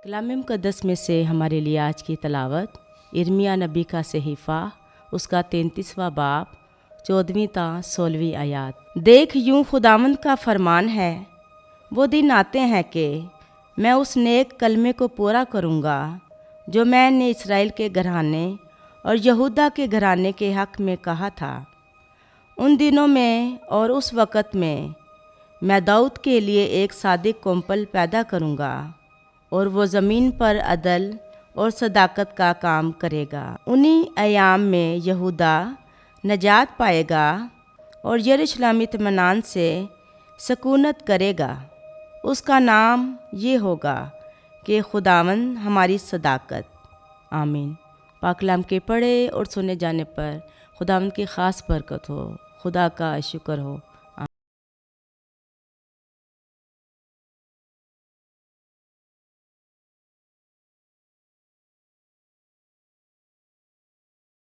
کلام مقدس میں سے ہمارے لیے آج کی تلاوت ارمیہ نبی کا صحیفہ، اس کا 33واں باب، 14ویں تا 16ویں آیات۔ دیکھ یوں خداوند کا فرمان ہے، وہ دن آتے ہیں کہ میں اس نیک کلمے کو پورا کروں گا جو میں نے اسرائیل کے گھرانے اور یہودا کے گھرانے کے حق میں کہا تھا۔ ان دنوں میں اور اس وقت میں داؤد کے لیے ایک صادق کونپل پیدا کروں گا، اور وہ زمین پر عدل اور صداقت کا کام کرے گا۔ انہی ایام میں یہودا نجات پائے گا اور یروشلم اطمینان سے سکونت کرے گا۔ اس کا نام یہ ہوگا کہ خداوند ہماری صداقت۔ آمین۔ پاک کلام کے پڑھے اور سنے جانے پر خداوند کی خاص برکت ہو، خدا کا شکر ہو۔